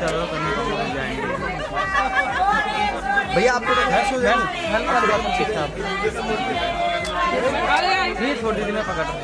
चलो करने को मिल जाएंगे। भैया आपको तो घर सो जाए हल्का हल्का ठीक था ये छोटी सी मैं पकड़ रहा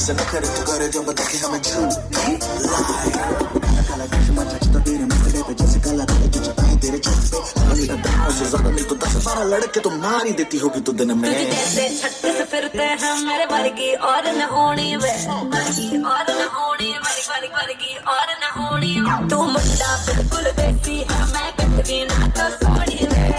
से नखरे तो करे जब देखे हमें झूठ lie काला चश्मा जचता तेरे मुखड़े पे जैसे काला रंग जचता है तेरे छत पे वही दाव से ज्यादा नहीं तो 10-12 लड़के तो मार ही देती होगी तू दिन में जैसे छत से फिरते हैं मेरे वर्गी और न होनी वे और न होनी वर्गी और न होनी तू मुंडा बिल्कुल देसी है मैं कटवी ना तो सोनी वे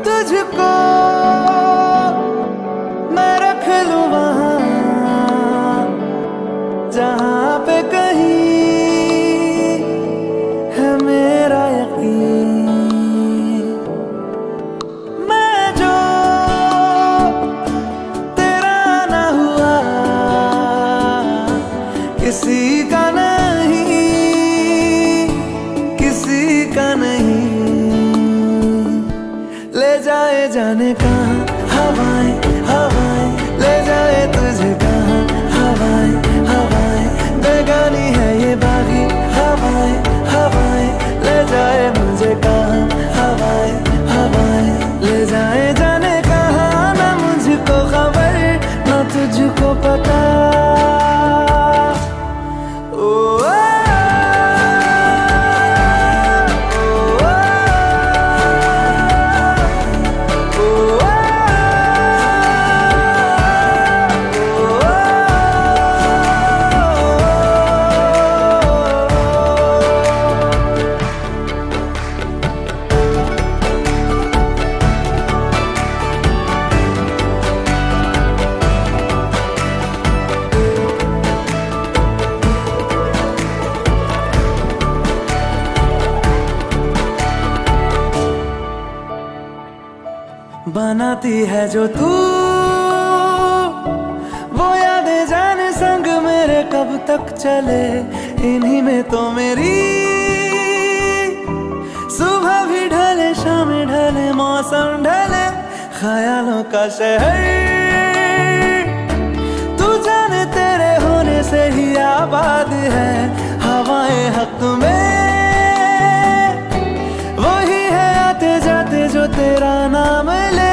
तुझको मैं रख लूं वहां जहां पे कहीं है मेरा यकीन मैं जो तेरा ना हुआ किसी का नहीं किसी का नहीं ले जाए जाने कहाँ हवाएं हवाएं ले जाए तुझे कहाँ हवाएं हवाएं बेगानी है ये बागी हवाएं हवाएं ले जाए मुझे कहाँ हवाएं हवाएं ले जाए जाने कहाँ ना मुझको खबर ना तुझको पता ओ बनाती है जो तू वो यादें जाने संग मेरे कब तक चले इन्हीं में तो मेरी सुबह भी ढले शाम ढले मौसम ढले ख्यालों का शहर तू जाने तेरे होने से ही आबाद है हवाएं हक में वही है आते जाते जो तेरा नाम ले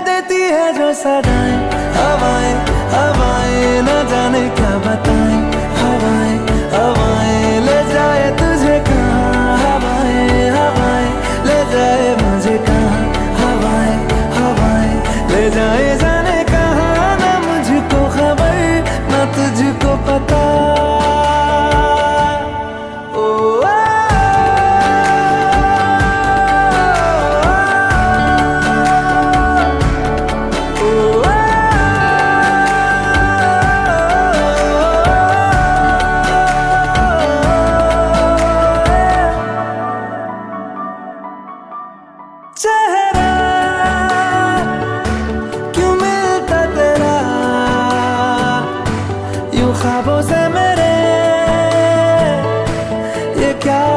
देती है जो सदाएं हवाएं हवाएं न जाने क्या बताएं हवाएं हवाएं ले जाए तुझे कहाँ हवाएं हवाएं ले जाए मुझे कहाँ हवाएं हवाएं ले जाए जाने कहाँ ना मुझको खबर ना तुझको पता ओ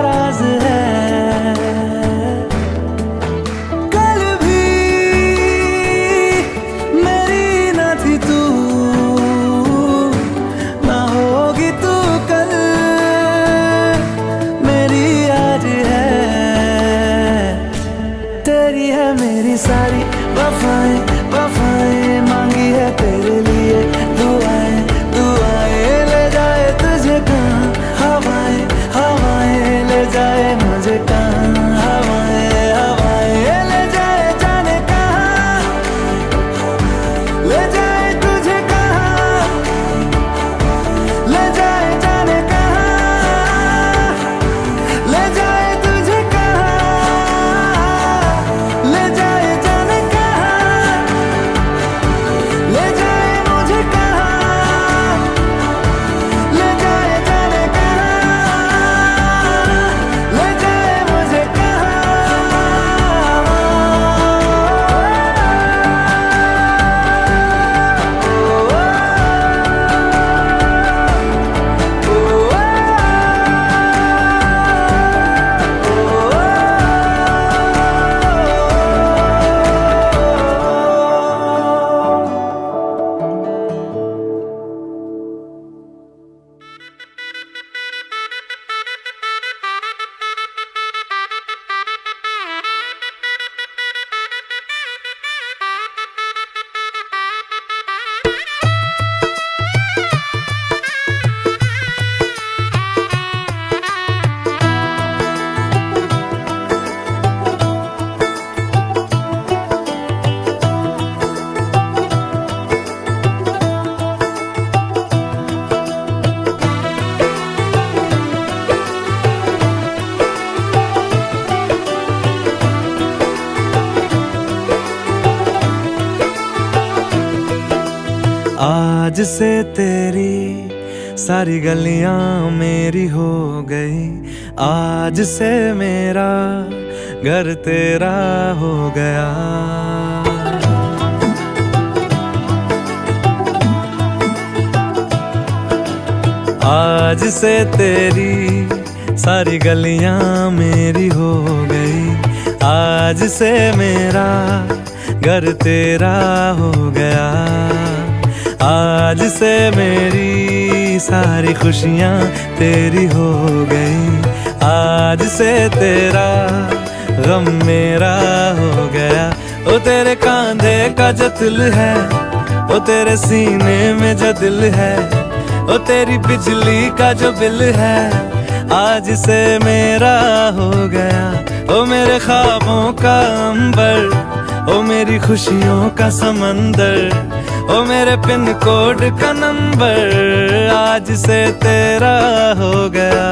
राज है। कल भी मेरी न थी तू, ना होगी तू कल मेरी आज है। तेरी है मेरी सारी वफाएं वफाएं, मांगी है तेरे लिए दुआएं दुआएं। ले जाए तुझे कहाँ हवाएं हवाएं, ले जाए मुझे कहाँ हवाएं हवाएं। ले जाए जाने कहाँ, ले जाए तुझे कहाँ, ले जाए जाने कहाँ, ले जाए तुझे कहाँ, ले जाए जाने कहाँ, ले जाए मुझे कहाँ, ले जाए जाने कहाँ, ले जाए मुझे कहाँ। आज से तेरी सारी गलियां मेरी हो गई, आज से मेरा घर तेरा हो गया। आज से तेरी सारी गलियां मेरी हो गई, आज से मेरा घर तेरा हो गया। आज से मेरी सारी खुशियाँ तेरी हो गई, आज से तेरा गम मेरा हो गया। ओ तेरे कांधे का जो दिल है, ओ तेरे सीने में जो दिल है, ओ तेरी बिजली का जो बिल है, आज से मेरा हो गया। ओ मेरे ख्वाबों का अंबर, ओ मेरी खुशियों का समंदर, ओ मेरे पिन कोड का नंबर, आज से तेरा हो गया।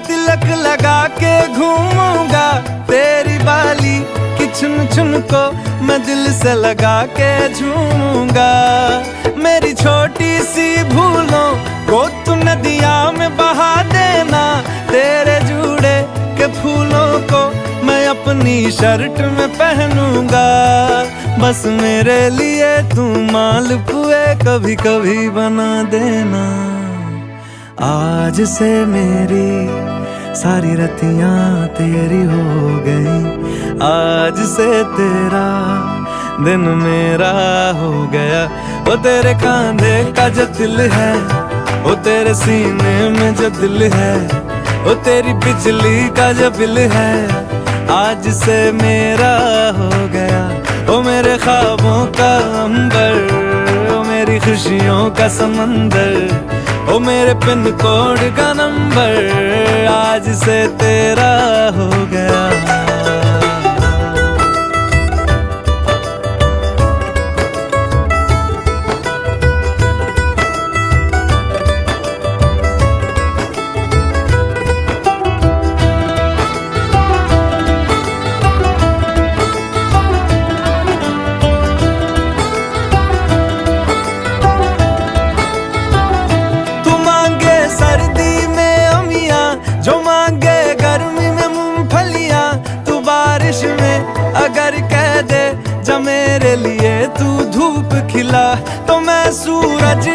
तिलक लगा के घूमूंगा, तेरी बाली की चुन चुन को मैं दिल से लगा के झूमूंगा। मेरी छोटी सी भूलों को तू नदिया में बहा देना, तेरे जूड़े के फूलों को मैं अपनी शर्ट में पहनूंगा। बस मेरे लिए तू मालपुए कभी कभी बना देना। आज से मेरी सारी रतियां तेरी हो गई, आज से तेरा दिन मेरा हो गया। ओ तेरे कांधे का जो दिल है, ओ तेरे सीने में जो दिल है, ओ तेरी बिजली का जो बिल है, आज से मेरा हो गया। ओ मेरे ख्वाबों का अंबर, ओ मेरी खुशियों का समंदर, ओ मेरे पिन कोड का नंबर, आज से तेरा हो गया। तू धूप खिला तो मैं सूरज,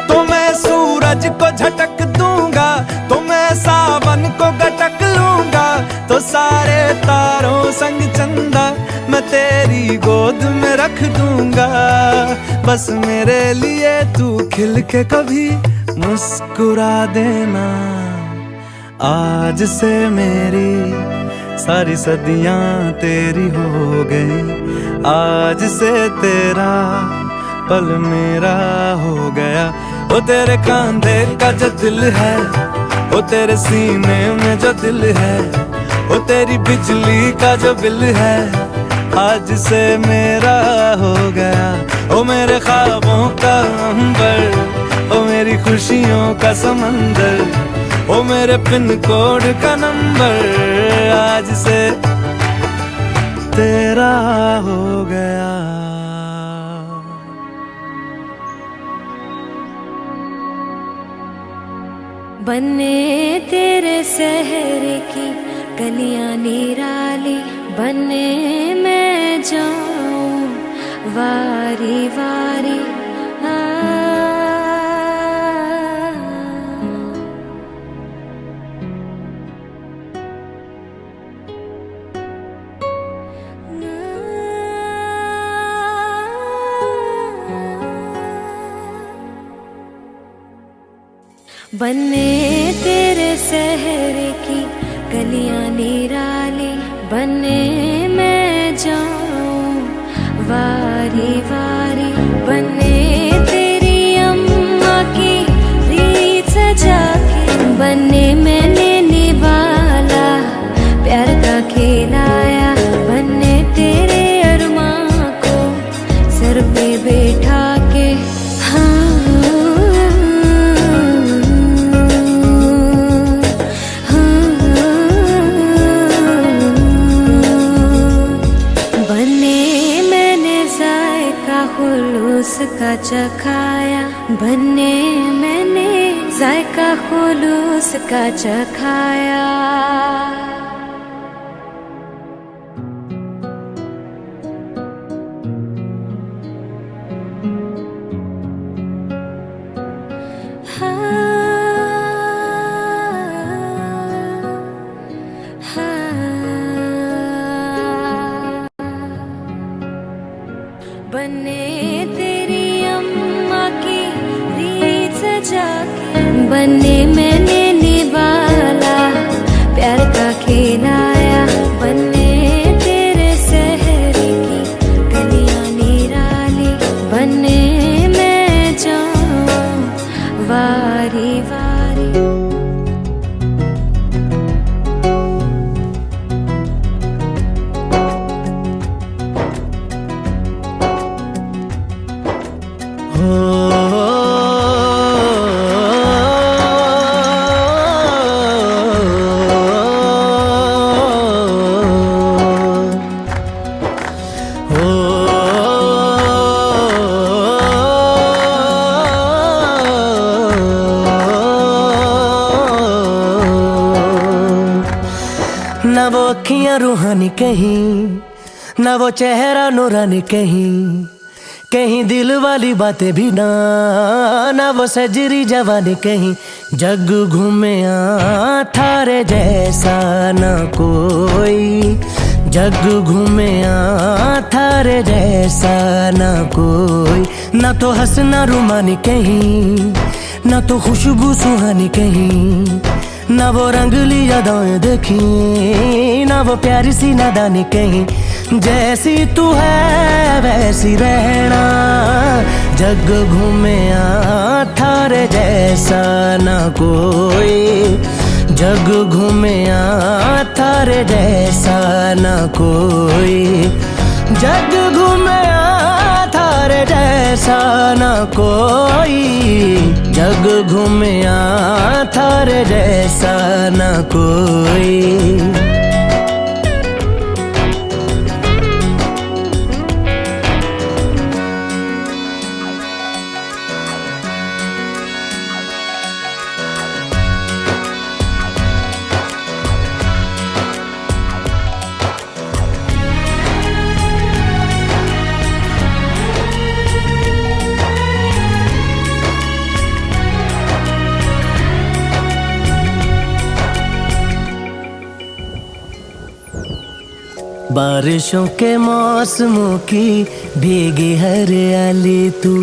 तो मैं सूरज को झटक दूंगा, तो मैं सावन को गटक लूंगा, तो सारे तारों संग चंदा मैं तेरी गोद में रख दूंगा। बस मेरे लिए तू खिल के कभी मुस्कुरा देना। आज से मेरी सारी सदियां तेरी हो गई, आज से तेरा पल मेरा हो गया। ओ तेरे कांधे का जो दिल है, ओ तेरे सीने में जो दिल है, ओ तेरी बिजली का जो बिल है, आज से मेरा हो गया। ओ मेरे ख्वाबों का अंबर, ओ मेरी खुशियों का समंदर, ओ मेरे पिन कोड का नंबर, आज से तेरा हो गया। बने तेरे शहर की गलियां निराली, बने मैं जाऊं वारी वारी। बने तेरे शहर की गलियां निराली, बने मैं जाऊं वारी वारी। बने तेरी अम्मा की रीत सजा के, बने मैंने निवाला प्यार का खिलाया, बने तेरे अरमां को सर पे बैठा के। हाँ का चखाया, बने मैंने जायका खुलूस का चखाया। बने तेरी अम्मा की रीत सजा के, बने मैंने निवाला प्यार का खिलाया, बने तेरे शहर की गलियां निराली, बने मैं जाऊं वारी वारी। ना वो अखियां रूहानी कहीं, ना वो चेहरा नूरानी कहीं, कहीं दिल वाली बातें भी ना, ना वो सजरी जवानी कहीं। जग घूमे थारे जैसा ना कोई, जग घूमे थारे जैसा ना कोई। ना तो हंसना रुमानी कहीं, ना तो खुशबू सुहानी कहीं, ना वो रंगली यादें देखी, ना वो प्यारी सी नादानी कहीं। जैसी तू है वैसी रहना, जग घूमे थारे जैसा ना कोई, जग घूमे थारे जैसा ना कोई, जग घूमे थारे जैसा ना कोई, जग घूमे थारे जैसा ना कोई। बारिशों के मौसमों की भीगी हरियाली तू,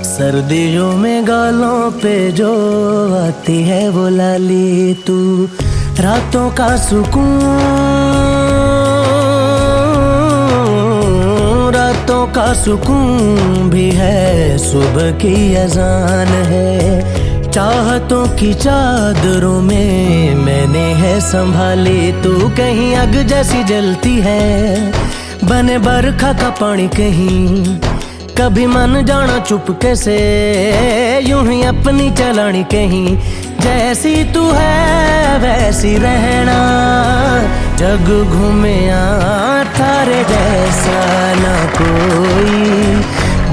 सर्दियों में गालों पे जो आती है वो लाली तू, रातों का सुकून, रातों का सुकून भी है, सुबह की अजान है, चाहतों की चादरों में मैंने है संभाली तू, कहीं आग जैसी जलती है, बने बरखा का पानी कहीं, कभी मन जाना चुपके से, यूं ही अपनी चलानी कहीं, जैसी तू है वैसी रहना, जग घूमे थारे जैसा ना कोई,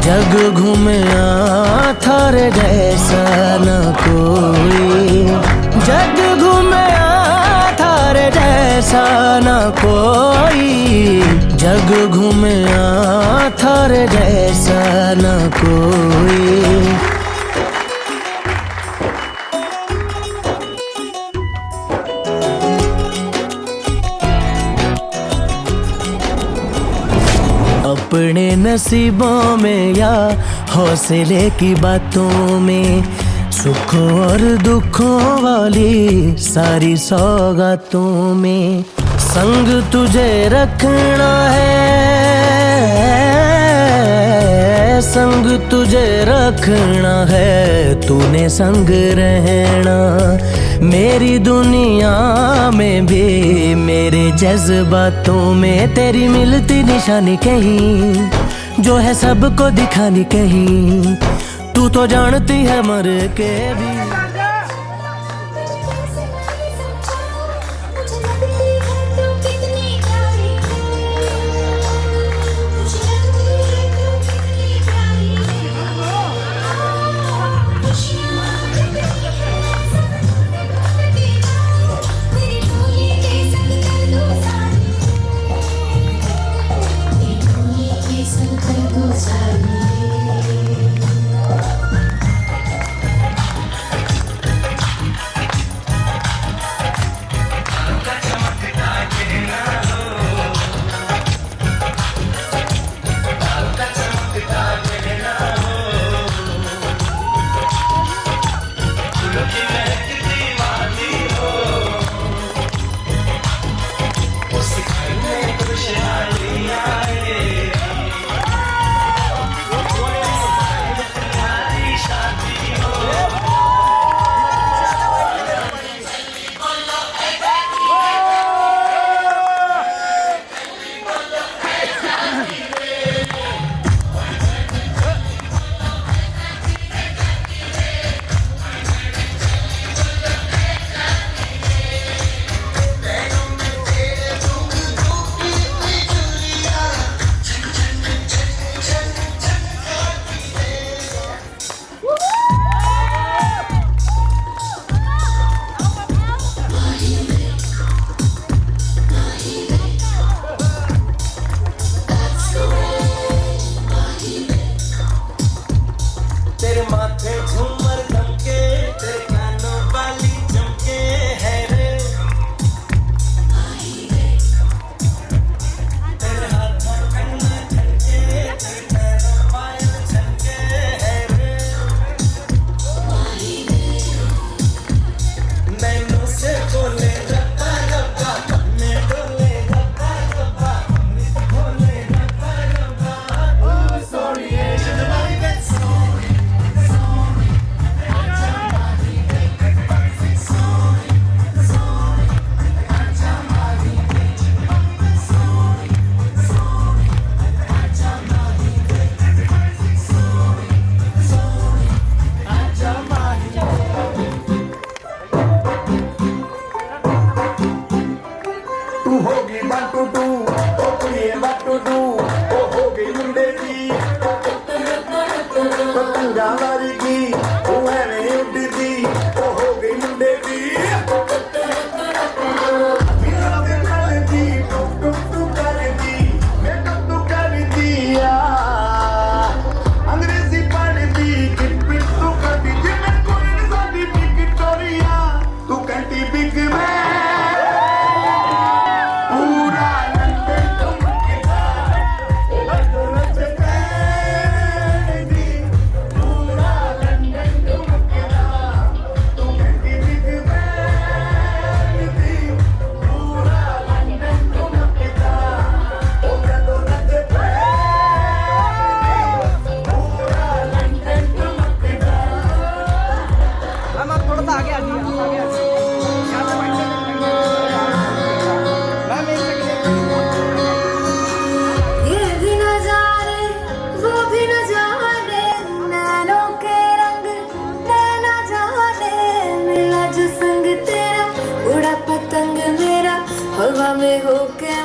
जग घूमे थारे जैसा ना कोई, जग घूमे थारे जैसा ना कोई, जग घूमे थारे जैसा ना कोई। अपने नसीबों में या हौसले की बातों में, सुखों और दुखों वाली सारी सौगातों में, संग तुझे रखना है, संग तुझे रखना है, तूने संग रहना, मेरी दुनिया में भी मेरे जज्बातों में, तेरी मिलती निशानी कहीं, जो है सबको दिखानी कहीं, तू तो जानती है मर के भी।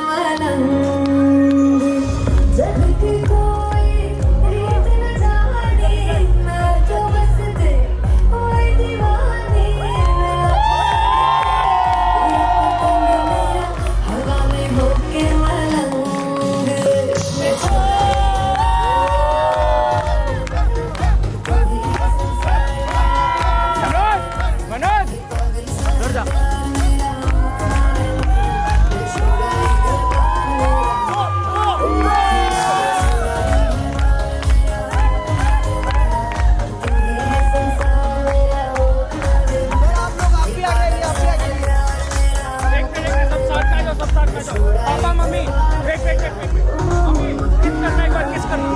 मलंग जग की कोई रीत न जाने मैं तो बस दे कोई दीवानी हवा में होके मलंग मनोज उधर जा। पापा मम्मी वेट मम्मी किस करना एक बार किस करना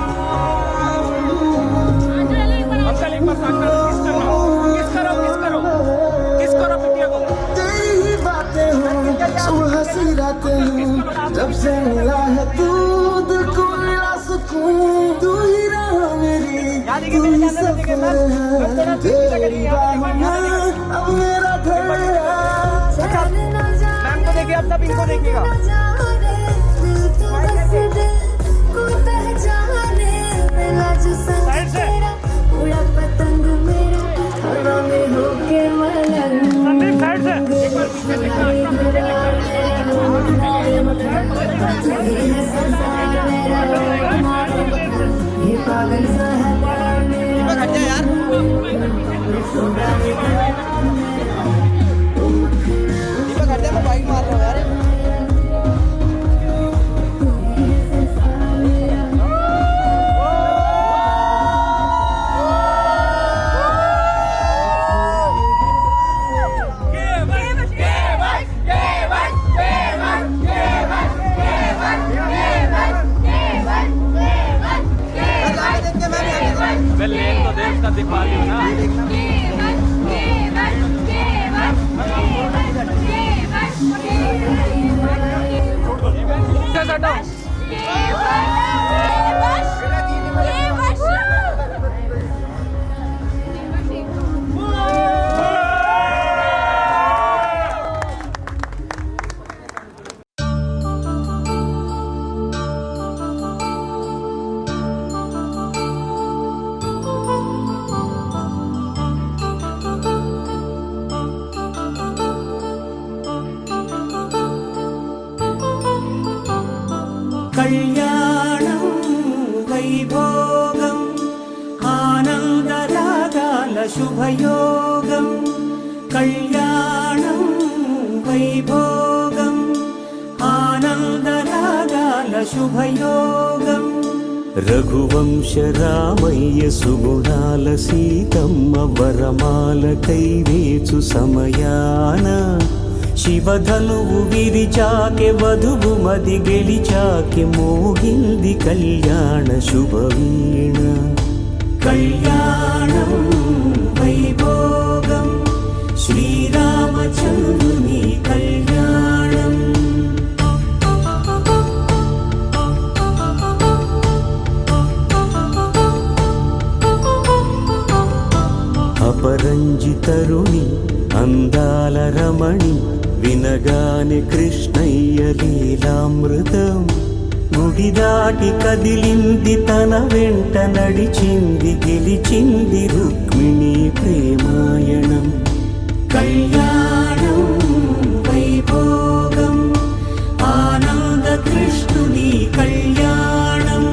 अंकल एक बार साथ में किस करना किस करो बिटिया को तेरी ही बातें हो सुबह सी रातें हो जब से मिला है तू दिल को मिला सुकून तू ही रहा मेरी तू ही सफर है तेरी बाहों में अब मेरा घर है मैम को देखिए, अब सब इनको देखिएगा। साइड से संदीप साइड से एक बार पीछे बाइक मार रहा है यार। लेन तो देश का दिखा लियो ना। కళ్యాణం వైభోగం ఆనందరాగాల శుభయోగం కళ్యాణం వైభోగం ఆనందరాగాల శుభయోగం రఘువంశ రామయ్య సుగుణాల సీతమ్మ వరమాల కైవేచు సమయాన శివధనువు విరిచాకె వధువు మది గెలిచాకె మోగింది కళ్యాణ శుభవీణ కళ్యాణం వైభోగం శ్రీరామచంద్రుని కళ్యాణం అపరంజి తరుణి అందాల రమణి వినగానే కృష్ణయ్య లీలామృతం గుడి దాటి కదిలింది తన వెంట నడిచింది గెలిచింది రుక్మిణి ప్రేమాయణం కళ్యాణం వైభోగం ఆనంద కృష్ణుని కళ్యాణం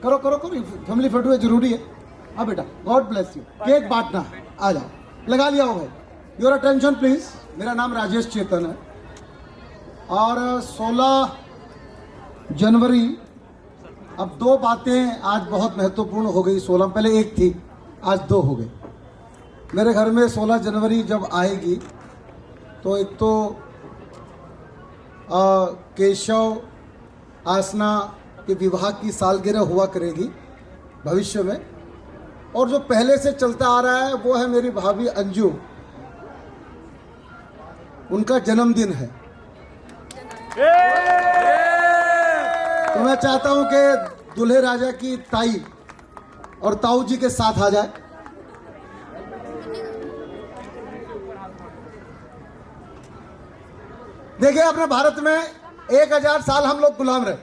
करो करो करो, फैमिली फोटो है, जरूरी है। हाँ बेटा, गॉड ब्लेस यू। केक बांटना, आ जाओ, लगा लिया होगा। Your attention please. मेरा नाम राजेश चेतन है और 16 जनवरी, अब 2 बातें आज बहुत महत्वपूर्ण हो गई। 16 पहले 1 थी, आज 2 हो गई। मेरे घर में 16 जनवरी जब आएगी तो एक तो केशव आसना के विवाह की सालगिरह हुआ करेगी भविष्य में, और जो पहले से चलता आ रहा है वो है मेरी भाभी अंजू, उनका जन्मदिन है। तो मैं चाहता हूं कि दूल्हे राजा की ताई और ताऊ जी के साथ आ जाए। देखिए, अपने भारत में 1000 साल हम लोग गुलाम रहे,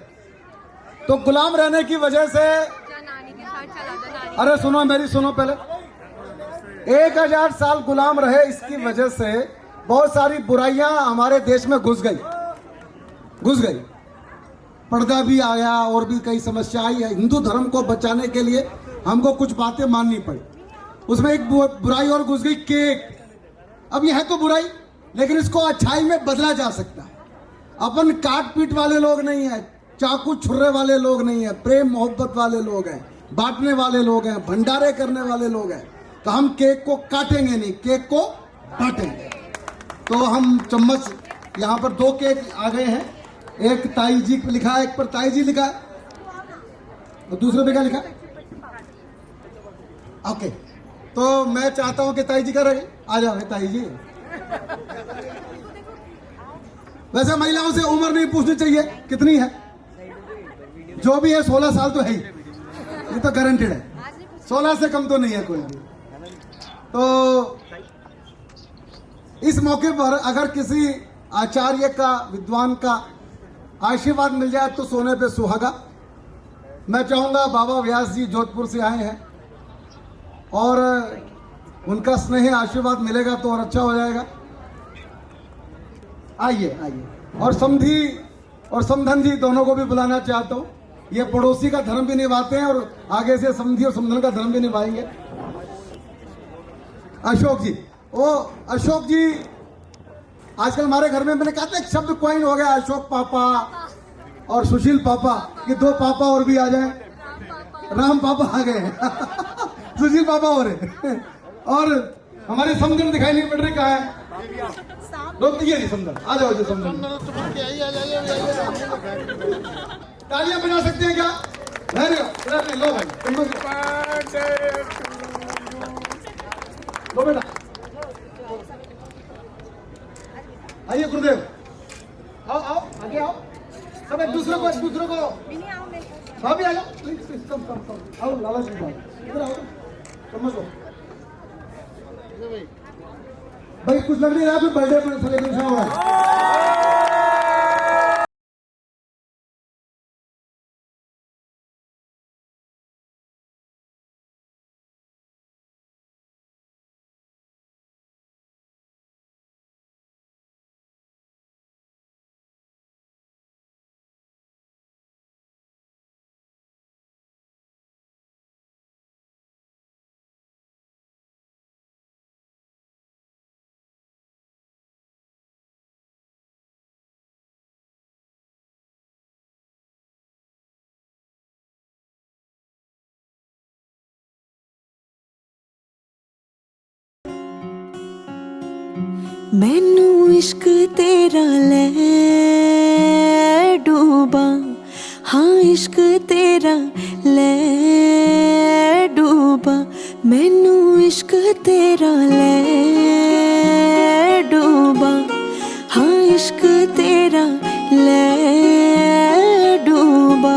तो गुलाम रहने की वजह से, अरे सुनो मेरी, सुनो पहले, 1000 साल गुलाम रहे, इसकी वजह से बहुत सारी बुराइयां हमारे देश में घुस गई। पर्दा भी आया और भी कई समस्या आई है। हिंदू धर्म को बचाने के लिए हमको कुछ बातें माननी पड़ी। उसमें एक बुराई और घुस गई, केक। अब यह है तो बुराई, लेकिन इसको अच्छाई में बदला जा सकता है। अपन काट पीट वाले लोग नहीं है, चाकू छुर्रे वाले लोग नहीं है, प्रेम मोहब्बत वाले लोग हैं, बांटने वाले लोग हैं, भंडारे करने वाले लोग हैं। तो हम केक को काटेंगे नहीं, केक को बांटेंगे। तो हम चम्मच, यहाँ पर 2 केक आ गए हैं, एक ताई जी लिखा है, एक पर ताई जी लिखा है, और दूसरे पे क्या लिखा है? ओके, तो मैं चाहता हूं कि ताई जी का रहे, आ जाओ ताई जी। वैसे महिलाओं से उम्र नहीं पूछनी चाहिए कितनी है, जो भी है 16 साल तो है ही, ये तो गारंटेड है, 16 से कम तो नहीं है कोई भी। तो इस मौके पर अगर किसी आचार्य का, विद्वान का आशीर्वाद मिल जाए तो सोने पे सुहागा। मैं चाहूंगा, बाबा व्यास जी जोधपुर से आए हैं और उनका स्नेह आशीर्वाद मिलेगा तो और अच्छा हो जाएगा। आइए आइए, और समधी और समधन जी दोनों को भी बुलाना चाहता हूँ। ये पड़ोसी का धर्म भी निभाते हैं और आगे से समधी और समधन का धर्म भी निभाएंगे। अशोक जी, ओ अशोक जी, आजकल हमारे घर में, मैंने कहा था एक शब्द क्वाइन हो गया, अशोक पापा और सुशील पापा, ये 2 पापा और भी आ जाए। राम पापा आ गए सुशील पापा हो रहे और हमारे समधन दिखाई नहीं पड़ रही, कहाँ है? ये समधन, आ जाओ जी समधन। तालियां बजा सकते हैं क्या? लो भाई, लो बेटा, आइए गुरुदेव, आओ आओ, आगे आओ, सब एक दूसरे को भाभी आ जाओ, प्लीज कम आओ, लाला जी इधर आओ, समझो भाई, कुछ लग नहीं रहा, फिर बर्थडे पर सेलिब्रेशन हो रहा है। मैनू इश्क तेरा ले डूबा, हाँ इश्क तेरा ले डूबा, मैनू इश्क तेरा ले डूबा, हाँ इश्क तेरा ले डूबा।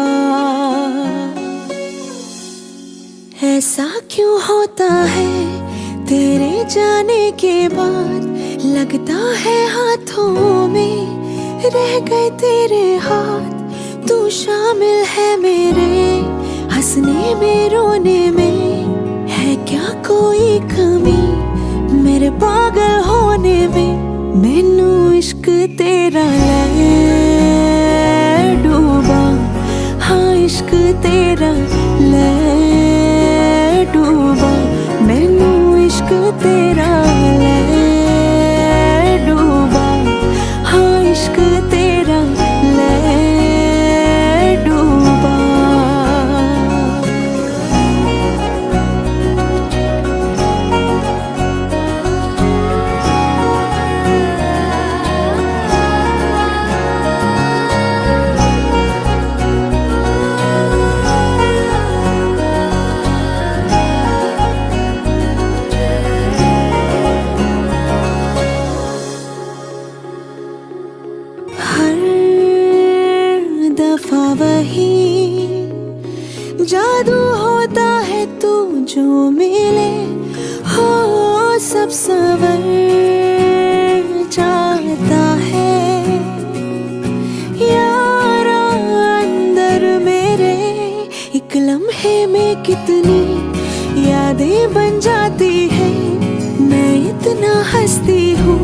ऐसा क्यों होता है तेरे जाने के बाद, लगता है हाथों में रह गए तेरे हाथ। तू शामिल है मेरे हंसने में, रोने में, है क्या कोई कमी मेरे पागल होने में। मैनू इश्क तेरा ले डूबा, हाँ इश्क तेरा तेरा ले डूबा, हाँ इश्क तेरा ले डूबा। हर दफा वही जादू होता है, तू जो मिले हो सब सवर जाता है। यारा अंदर मेरे एक लम्हे में कितनी यादें बन जाती है। मैं इतना हंसती हूँ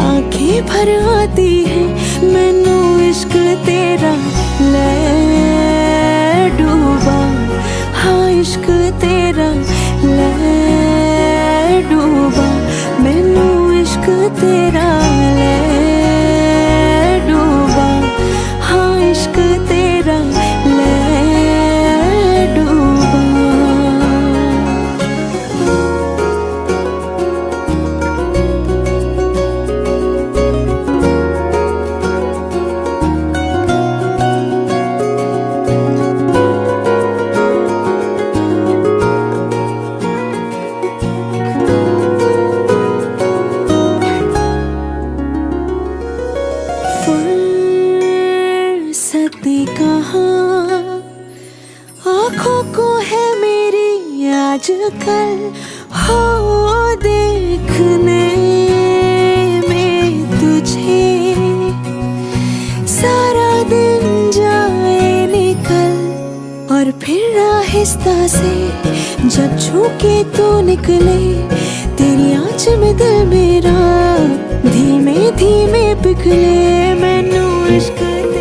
आंखें भर आती है। मैनू इश्क तेरा ले डूबा, हाँ इश्क तेरा ले डूबा। मैनू इश्क तेरा ले डूबा, हाँ इश्क तेरा ले डूबा। फुर्सती कहाँ आँखों को है मेरी आजकल, हो देखने में तुझे सारा दिन जाए निकल। और फिर आहिस्ता से जब छूके तू निकले, तेरी आँच में दिल मेरा धीमे धीमे पिघले। मैनू इश्क तेरा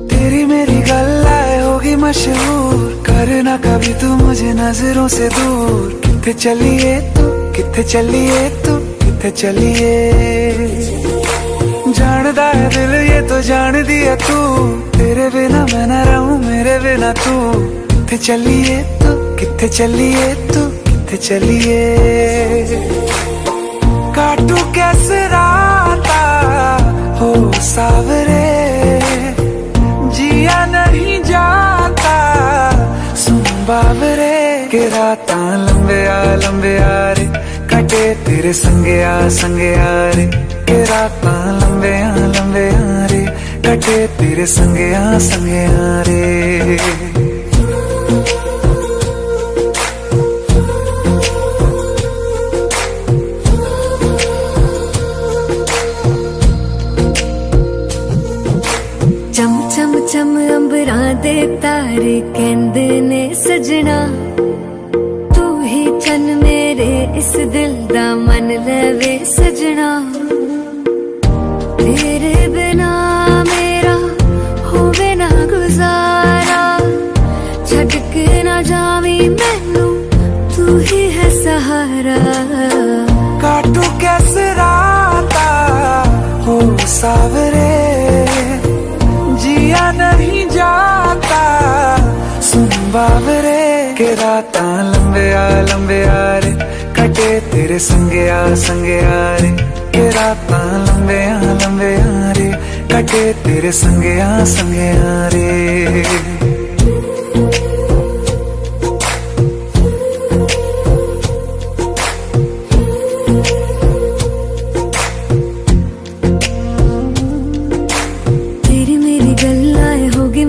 तेरी मेरी गल्लाए होगी मशहूर, करना कभी तू मुझे नजरों से दूर। किथे चलिए तू, किथे चलिए तू, किथे चलिए। जानदा है दिल ये तो जान दिया तू, तेरे बिना मैं न रहूं मेरे बिना तू। किथे चलिए तू, किथे चलिए तू, किथे चलिए। काटू कैसे राता हो सावरे, जिया नहीं जाता सुन बाबरे। के राता लंबे आ रे, कटे तेरे संगे आ रे। के राता लंबे आ रे, कटे तेरे संगे आ रे। चम चम चम अंबरां दे तारे कहंदे ने सजना, तू ही चन मेरे इस दिल दा मन लवे सजना। तेरे बिना मेरा होवे ना गुजारा, छड़ के ना जावी मैनू तू ही है सहारा। काटू कैसे राता हो सावरे, जिया नहीं जाता सुन बाबरे। के राता लंबे आ रे, कटे तेरे संगे आ रे। के राता लंबे आ रे, कटे तेरे संगे आ रे।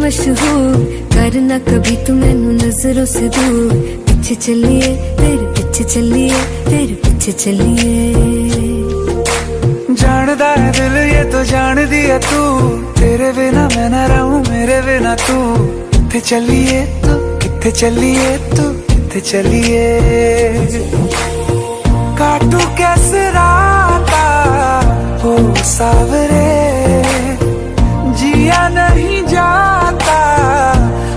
मशहूर करना कभी तू मैनू नजरों से दूर। पीछे चलिए तेरे पीछे चलिए, तेरे पीछे चलिए। जानदा है दिल ये तो तो जान दिया तू, तेरे बिना मैं ना रहूं, मेरे बिना तू। किथे चलिए तू, किथे चलिए तू, किथे चलिए। काटू कैसे राता हो सावरे, जिया नहीं जाता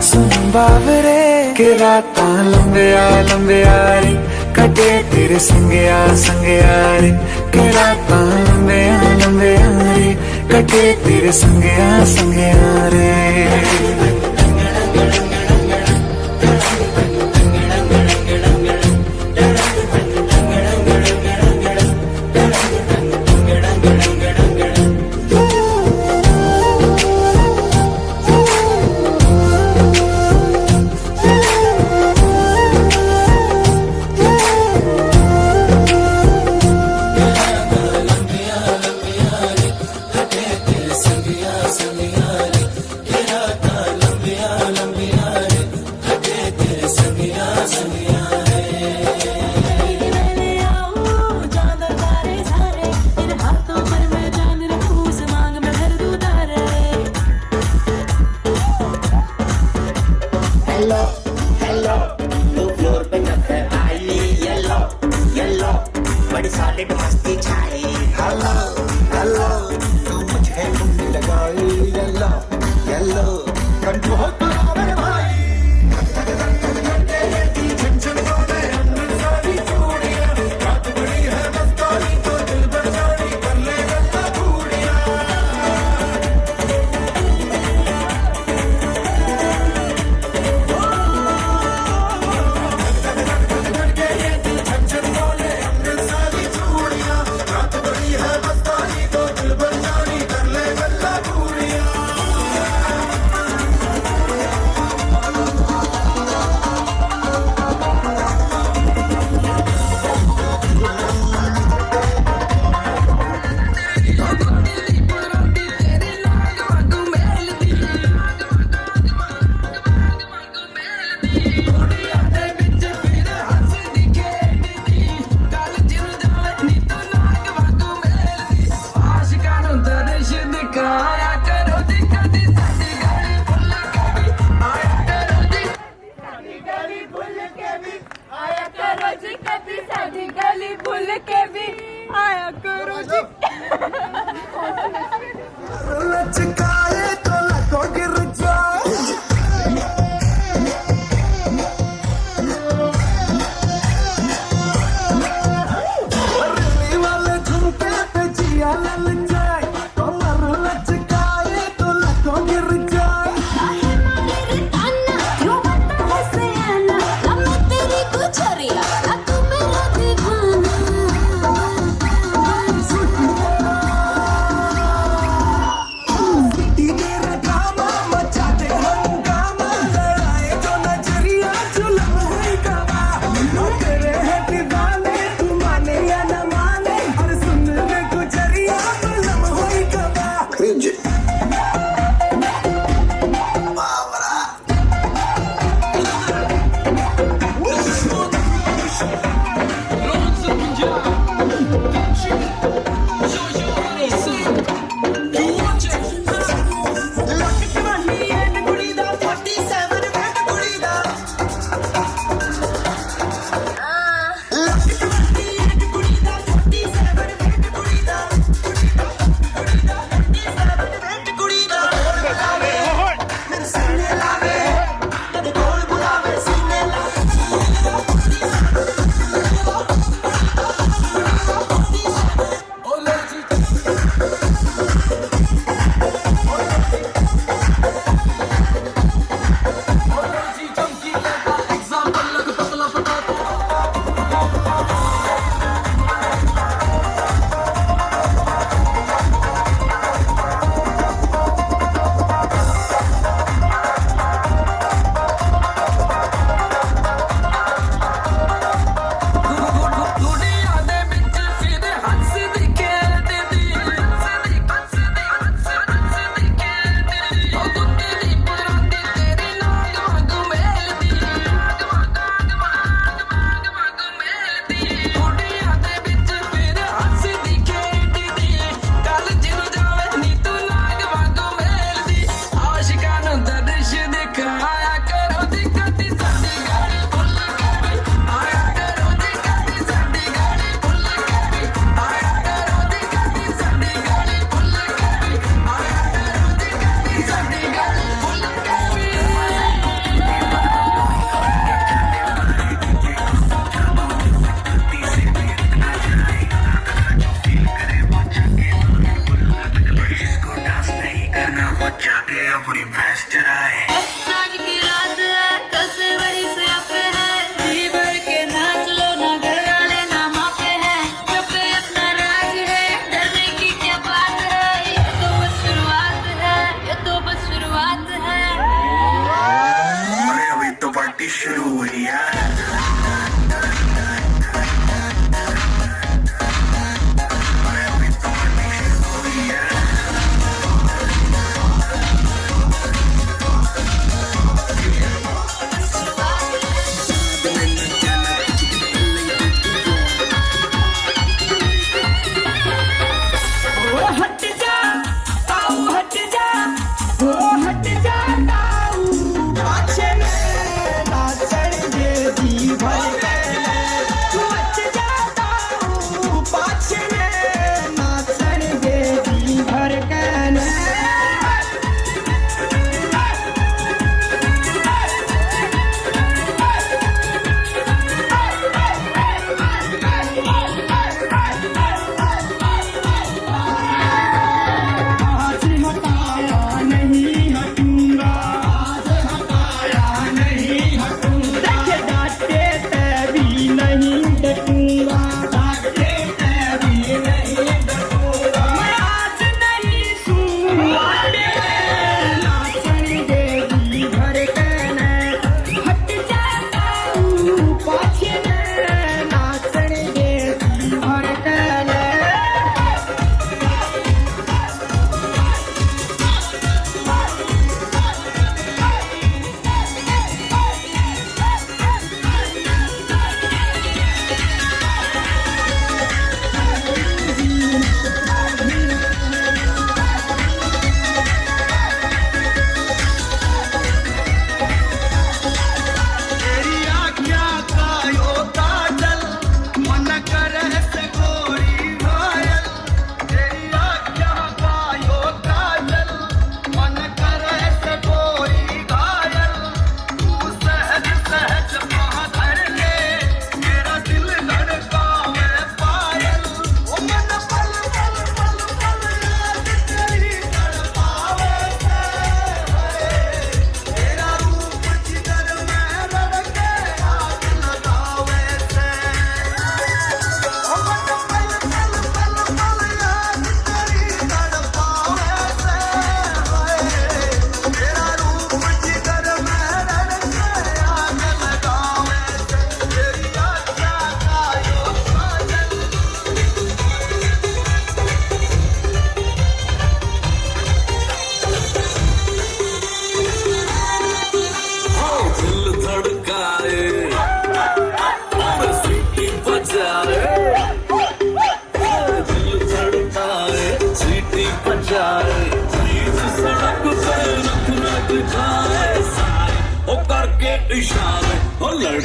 सुन बावरे। के रातां लंबिया लंबिया रे, कटे तेरे संगया संगया रे। के रातां लंबिया लंबिया रे, कटे तेरे संगया संगया रे।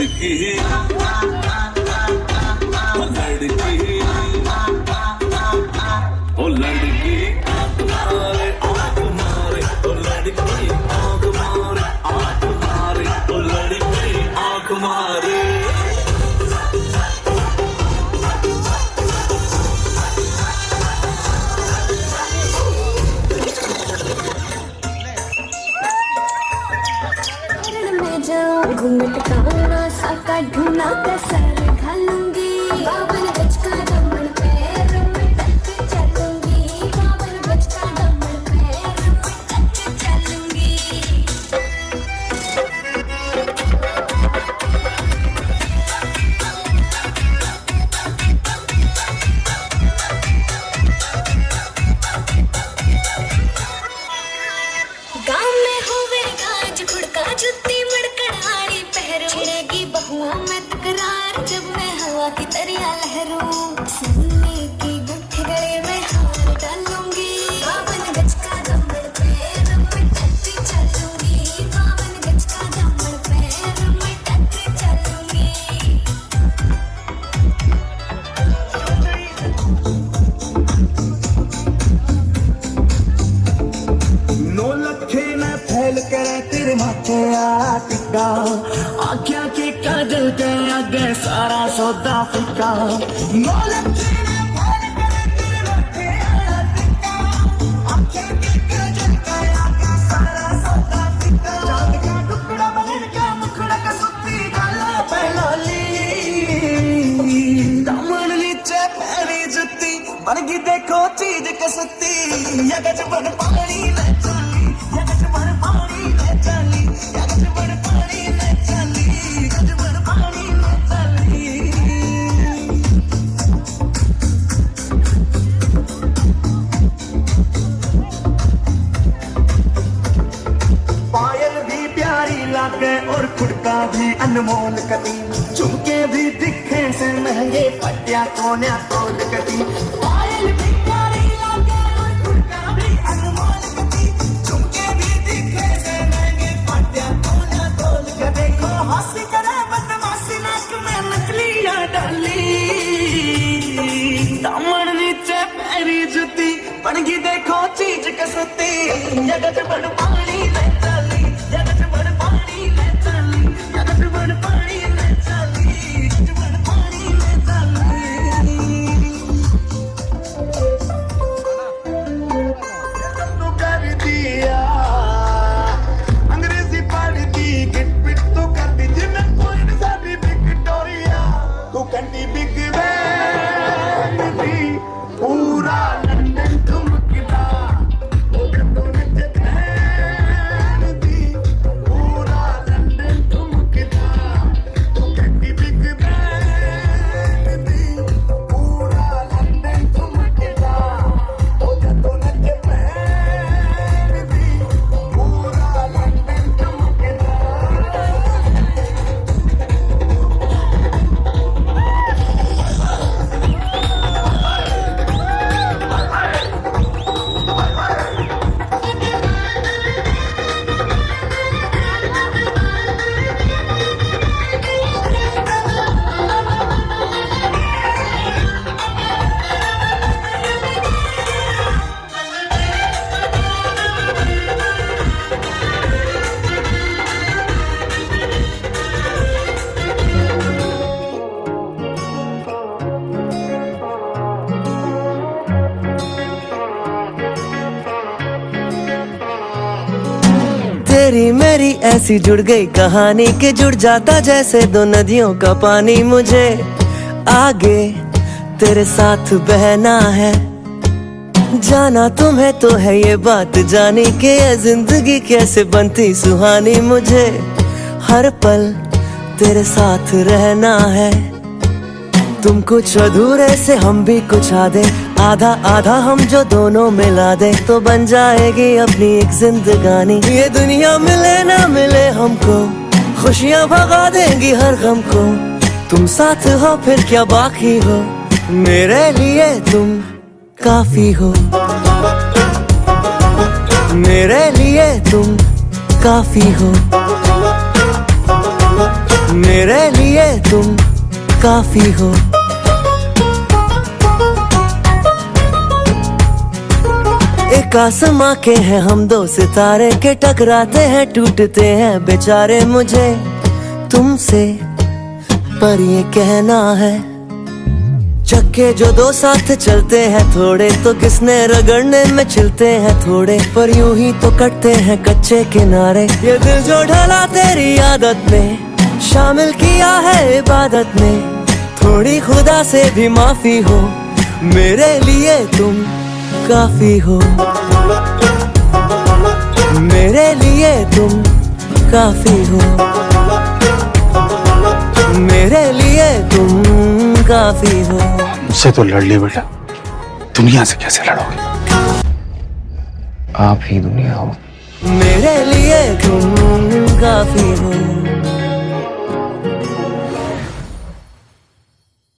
लड़की ओ लड़की आंख मारे ओ लड़की आंख मारे ओ लड़की आंख मारे। मैं जाऊं घूंघट का साका ढूंढना कसर घालूंगी बावन गज का दमन पैर में टक चलूंगी बावन गज का दमन पैर में टक चलूंगी। गाँव में होवे गाज खुड़का जुत्ती मड़कड़ाड़ी पहरो छिड़ेगी बहुओं में तकरार जब मैं हवा की तरिया लहरूं सुनने की गुट्ठी गले में हार डालूंगी बावन गज का दमन पैर में टक चलूंगी बावन गज का दमन पैर में टक चलूंगी। नो लखे न फैल करे तेरे माथे आ टिक्का आख्या के काजल के आगे सारा सौदा फिक्का। नो लखे न फैल करे तेरे माथे आ टिक्का आख्या के काजल के आगे सारा सौदा फिक्का। चांद का टुकड़ा बन का मुखड़ा का सुत्ती गाला पहलाली दामन नीचे पैरी जुत्ती बन गई देखो चीज कसती ये गजबन पानी ले चली ये गजबन पानी ले चली ये गजबन पानी ले चली गजबन पानी ले चली। पायल भी प्यारी लागे और खुड़का भी अनमोल कटी झुमके भी दिखे से महंगे पट्टिया कोन्या तोल कटी। पायल भी प्यारी लागे और खुड़का भी अनमोल कटी झुमके भी दिखे से महंगे पट्टिया कोन्या तोल कटी। देखो हंसी करे बदमाशी नाक में नकलियां डाली दामन नीचे पैरी जुती बन गई देखो चीज कसती ये गजबन पानी ले चली ये गजबन पानी ले चली ये गजबन पानी ले चली गजबन पानी ले चली। तू कर दिया अंग्रेजी पढ़ दी गिट पिट तू कर दी जिन्हें कोई सारी विक्टोरिया तू कंटी बिग बैन भी पूरा लंदन ठुमकदा ओ कतो नच बैन दी पूरा लंदन ठुमकदा तू कंटी बिग बैन दी पूरा लंदन ठुमकदा ओ कतो नच बैन दी पूरा लंदन ठुमकदा। तेरी मेरी ऐसी जुड़ गई कहानी कि जुड़ जाता जैसे दो नदियों का पानी। मुझे आगे तेरे साथ बहना है जाना तुम्हें तो है ये बात जानी कि ये जिंदगी कैसे बनती सुहानी। मुझे हर पल तेरे साथ रहना है तुम कुछ अधूरे से हम भी कुछ आधे आधा आधा हम जो दोनों मिला दे तो बन जाएगी अपनी एक जिंदगानी। ये दुनिया मिले ना मिले हमको खुशियाँ भगा देंगी हर गम को। तुम साथ हो फिर क्या बाकी हो मेरे लिए तुम काफी हो मेरे लिए तुम काफी हो मेरे लिए तुम काफी हो। एक आसमां के हैं हम दो सितारे के, टकराते हैं टूटते हैं बेचारे। मुझे तुमसे पर ये कहना है, चक्के जो दो साथ चलते हैं थोड़े, तो किसने रगड़ने में चलते हैं थोड़े। पर यूं ही तो कटते हैं कच्चे किनारे। ये दिल जो ढला तेरी आदत ने, शामिल किया है इबादत में। थोड़ी खुदा से भी माफी हो, मेरे लिए तुम काफी हो। मेरे लिए तुम काफी हो। मेरे लिए तुम काफी हो। मुझसे तो लड़ ली बेटा, दुनिया से कैसे लड़ोगे? आप ही दुनिया हो। मेरे लिए तुम